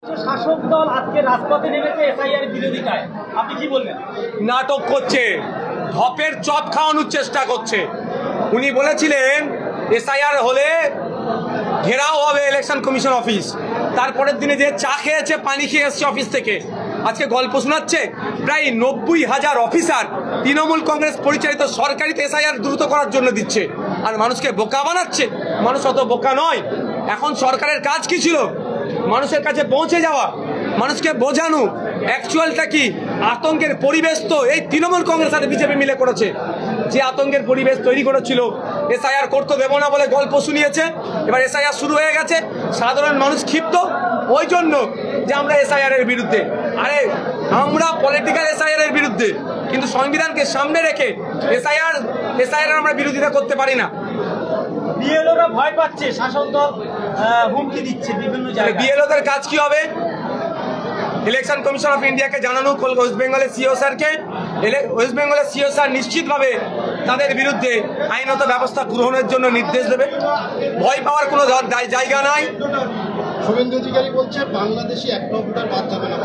শাসক দল আজকে রাজপথে নেমেছে এসআইআর বিরোধিতায়, আপনি কি বলবেন? নাটক করছে, ধপের চপ খাওয়ানোর চেষ্টা করছে। উনি বলেছিলেন এসআইআর হলে ঘেরাও হবে ইলেকশন কমিশন অফিস, তারপরের দিনে যে চা খেয়েছে পানি খেয়ে এসছে অফিস থেকে, আজকে গল্প শোনাচ্ছে। প্রায় 90,000 অফিসার তৃণমূল কংগ্রেস পরিচালিত সরকারিতে এসআইআর দ্রুত করার জন্য দিচ্ছে, আর মানুষকে বোকা বানাচ্ছে। মানুষ অত বোকা নয়। এখন সরকারের কাজ কি ছিল? মানুষের কাছে পৌঁছে যাওয়া, মানুষকে বোঝানো অ্যাকচুয়ালটা কি। আতঙ্কের পরিবেশ তো এই তৃণমূল কংগ্রেস আর বিজেপি মিলে করেছে। যে আতঙ্কের পরিবেশ তৈরি করেছিল, এসআইআর করতে দেবো না বলে গল্প শুনিয়েছে, এবার এসআইআর শুরু হয়ে গেছে। সাধারণ মানুষ ক্ষিপ্ত ওই জন্য যে আমরা এসআইআর এর বিরুদ্ধে। আরে আমরা পলিটিক্যাল এসআইআর এর বিরুদ্ধে, কিন্তু সংবিধানকে সামনে রেখে এসআইআর আমরা বিরোধিতা করতে পারি না। বিএলওরা ভয় পাচ্ছে, শাসক দল হুমকি দিচ্ছে বিভিন্ন জায়গায়। বিএলওদের কাজ কি হবে? ইলেকশন কমিশন অফ ইন্ডিয়াকে জানানো, ওয়েস্ট বেঙ্গলের সিও স্যারকে। ওয়েস্ট বেঙ্গলের সিও স্যার নিশ্চিতভাবে তাদের বিরুদ্ধে আইনত ব্যবস্থা গ্রহণের জন্য নির্দেশ দেবে। ভয় পাওয়ার কোনো জায়গা নাই। শুভেন্দু অধিকারী বলছে বাংলাদেশি একটা ভোটার বাদ যাবে না,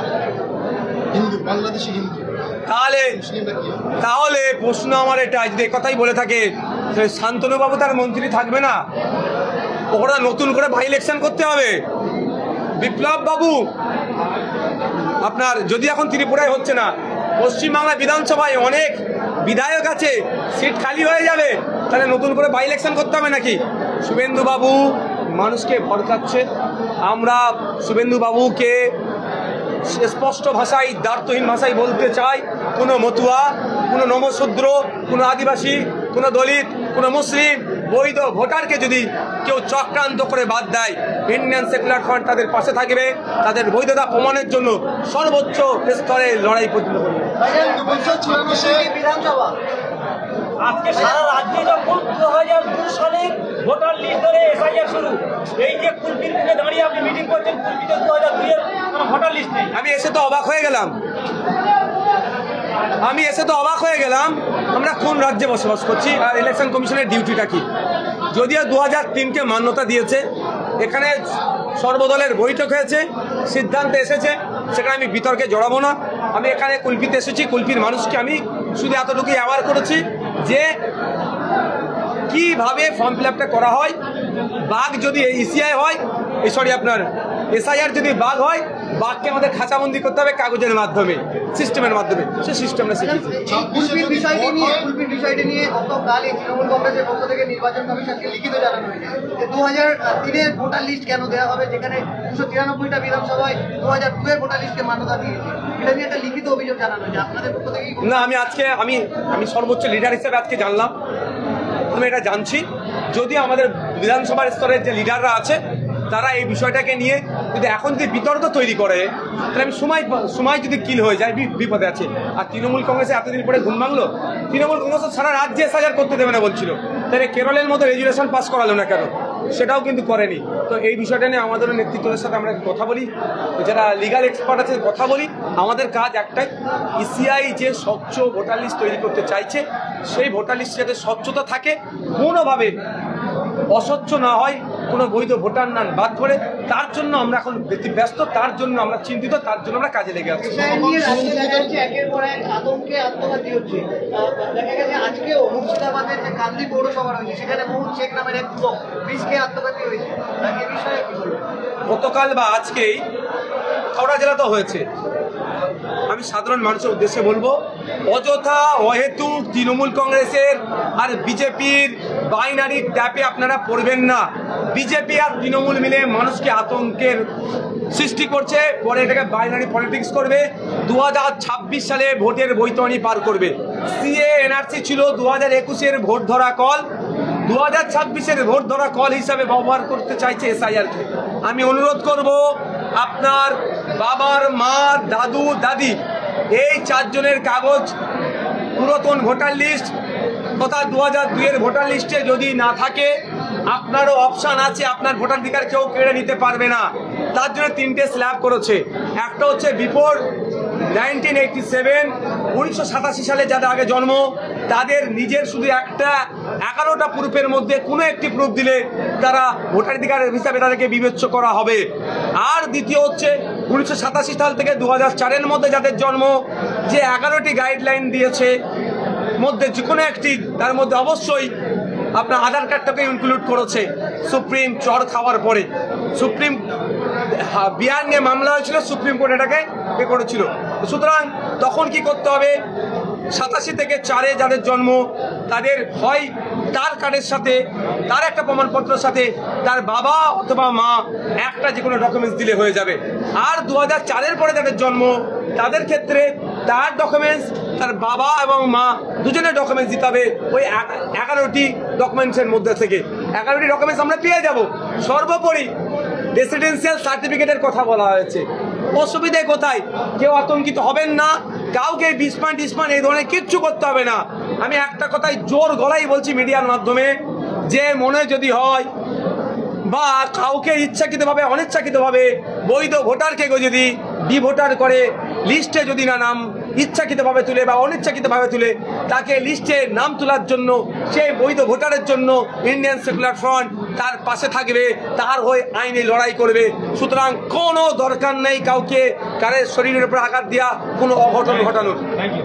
হিন্দু, বাংলাদেশি হিন্দু। তাহলে প্রশ্ন আমার এটা, যদি কথাই বলে থাকে শান্তনুবাবু তার মন্ত্রী থাকবে না? ওরা নতুন করে বাই ইলেকশন করতে হবে। বিপ্লব বাবু আপনার যদি এখন ত্রিপুরায় হচ্ছে না, পশ্চিমবাংলা বিধানসভায় অনেক বিধায়ক আছে, সিট খালি হয়ে যাবে, তাহলে নতুন করে বাই ইলেকশন করতে হবে নাকি? শুভেন্দু বাবু মানুষকে ভড়কাচ্ছে। আমরা শুভেন্দু বাবুকে স্পষ্ট ভাষায়, দ্বার্থহীন ভাষায় বলতে চাই, কোনো মতুয়া, কোনো নমশূদ্র, কোনো আদিবাসী, কোনো দলিত, কোনো মুসলিম বৈধ ভোটারকে যদি কেউ চক্রান্ত করে বাদ দেয়, ইন্ডিয়ান সেকুলার ফ্রন্ট তাদের পাশে থাকবে, তাদের বৈধতা প্রমাণের জন্য সর্বোচ্চ স্তরে লড়াই পর্যন্ত করবে। বিধানসভা আজকে সারা রাজ্যে যখন 2002 সালে ভোটার লিস্ট ধরে এসআইআর শুরু, এই যে কুলপির মুখে দাঁড়িয়ে আপনি মিটিং করছেন, কুলপিতে 2002 এর কোনো ভোটার লিস্ট নেই। আমি এসে তো অবাক হয়ে গেলাম। আমরা কোন রাজ্যে বসবাস করছি আর ইলেকশন কমিশনের ডিউটিটা কি? যদিও 2003কে মান্যতা দিয়েছে, এখানে সর্বদলের বৈঠক হয়েছে, সিদ্ধান্ত এসেছে, সেখানে আমি বিতর্কে জড়াবো না। আমি এখানে কুলপিতে এসেছি, কুলপির মানুষকে আমি শুধু এতটুকুই অ্যাওয়ার করেছি যে কিভাবে ফর্ম ফিল আপটা করা হয়। বাঘ যদি ইসিআই হয়, আপনার এসআইআর যদি বাঘ হয়, বাঘকে আমাদের খাঁচাবন্দি করতে হবে কাগজের মাধ্যমে, সিস্টেমের মাধ্যমে। সে সিস্টেমটা শিখেছি। কুলপির বিষয়টি নিয়ে গতকাল তৃণমূল কংগ্রেসের পক্ষ থেকে নির্বাচন কমিশনকে লিখিত জানানো হয়েছে যে 2003-এর ভোটার লিস্ট কেন দেওয়া হবে, যেখানে 293টা বিধানসভায় 2002-এর ভোটার লিস্টকে মান্যতা দিয়েছে। এটা নিয়ে একটা লিখিত অভিযোগ জানানো হয়েছে, আপনাদের পক্ষ থেকে না। আমি সর্বোচ্চ লিডার হিসেবে আজকে জানলাম, আমি এটা জানছি। যদি আমাদের বিধানসভার স্তরের যে লিডাররা আছে তারা এই বিষয়টাকে নিয়ে যদি এখন যদি বিতর্ক তৈরি করে, তাহলে আমি সময় যদি কিল হয়ে যায় বিপদে আছে। আর তৃণমূল কংগ্রেসে এতদিন পরে ঘুম ভাঙলো। তৃণমূল কংগ্রেস সারা রাজ্যে এসআইআর করতে দেবে না বলছিল, তাহলে কেরলের মতো রেজুলেশন পাস করালো না কেন? সেটাও কিন্তু করেনি। তো এই বিষয়টা নিয়ে আমাদের নেতৃত্বের সাথে আমরা কথা বলি, যারা লিগাল এক্সপার্ট আছে কথা বলি। আমাদের কাজ একটাই, ইসিআই যে স্বচ্ছ ভোটার লিস্ট তৈরি করতে চাইছে, সেই ভোটার লিস্ট যাতে স্বচ্ছতা থাকে, কোনোভাবে অস্বচ্ছ না হয়, কোনো বৈধ ভোটার না বাদ পড়ে, তার জন্য আমরা এখন ব্যস্ত, তার জন্য আমরা চিন্তিত, তার জন্য আমরা কাজে লেগে আছি। একের পর এক আতঙ্কে আত্মঘাতী হচ্ছে। দেখা গেছে আজকেও মুর্শিদাবাদের যে কান্দি পৌরসভা রয়েছে, সেখানে মোহন শেখ নামের এক যুবক বিষকে আত্মঘাতী হয়েছে। এ বিষয়ে কি বলবেন? গতকাল বা আজকেই হাওড়া জেলাতেও হয়েছে। আমি সাধারণ মানুষের উদ্দেশ্যে বলবো, অযথা অহেতুক তৃণমূল কংগ্রেসের আর বিজেপির বাইনারি ট্যাপে আপনারা পড়বেন না। বিজেপি আর তৃণমূল মিলে মানুষকে আতঙ্কের সৃষ্টি করছে, পরে এটাকে বাইনারি পলিটিক্স করবে। 2026 সালে ভোটের বৈতরণী পার করবে। সিএ এনআরসি ছিল 2021-এর ভোট ধরা কল, 2026-এর ভোট ধরা কল হিসাবে ব্যবহার করতে চাইছে এসআইআরকে। আমি অনুরোধ করব, আপনার বাবার মা, দাদু, দাদি, এই 4 জনের কাগজ পুরাতন ভোটার লিস্ট তথা 2002-এর ভোটার লিস্টে যদি না থাকে, আপনারও অপশান আছে, আপনার ভোটাধিকার কেউ কেড়ে নিতে পারবে না। তার জন্য 3টে স্ল্যাব করেছে। একটা হচ্ছে বিফোর 1987, 1987 সালে যাদের আগে জন্ম, তাদের নিজের শুধু 11টা প্রুফের মধ্যে কোনো একটি প্রুফ দিলে তারা ভোটাধিকার হিসাবে তাদেরকে বিবেচ্য করা হবে। আর দ্বিতীয় হচ্ছে 1987 সাল থেকে 2004-এর মধ্যে যাদের জন্ম, যে 11টি গাইডলাইন দিয়েছে মধ্যে যে কোনো একটি, তার মধ্যে অবশ্যই আপনার আধার কার্ডটাকে ইনক্লুড করেছে। সুপ্রিম চড় খাওয়ার পরে সুপ্রিম বিহার নিয়ে মামলা হয়েছিল, সুপ্রিম কোর্ট এটাকে করেছিল। সুতরাং তখন কি করতে হবে, 87 থেকে 4-এ যাদের জন্ম তাদের হয় তার কার্ডের সাথে, তার একটা প্রমাণপত্রের সাথে তার বাবা অথবা মা একটা যে কোনো ডকুমেন্টস দিলে হয়ে যাবে। আর 2004-এর পরে যাদের জন্ম তাদের ক্ষেত্রে তার ডকুমেন্টস, তার বাবা এবং মা দুজনের ডকুমেন্টস দিতে হবে ওই 11টি ডকুমেন্টসের মধ্যে থেকে। 11টি ডকুমেন্টস আমরা পেয়ে যাব। সর্বোপরি রেসিডেন্সিয়াল সার্টিফিকেটের কথা বলা হয়েছে। অসুবিধে কোথায়? কেউ আতঙ্কিত হবেন না, কাউকে বিস্মান টিসমান এই ধরনের কিচ্ছু করতে হবে না। আমি একটা কথাই জোর গলায় বলছি মিডিয়ার মাধ্যমে, যে মনে যদি হয় বা কাউকে ইচ্ছাকৃতভাবে অনিচ্ছাকৃতভাবে বৈধ ভোটারকে যদি ডিভোটার করে লিস্টে যদি না নাম ইচ্ছাকৃতভাবে তুলে বা অনিচ্ছাকৃতভাবে তুলে, তাকে লিস্টে নাম তোলার জন্য সেই বৈধ ভোটারের জন্য ইন্ডিয়ান সেকুলার ফ্রন্ট তার পাশে থাকবে, তার হয়ে আইনে লড়াই করবে। সুতরাং কোনো দরকার নেই কাউকে কারের শরীরের উপর আঘাত দেওয়া, কোনো অঘটন ঘটানোর। Thank you.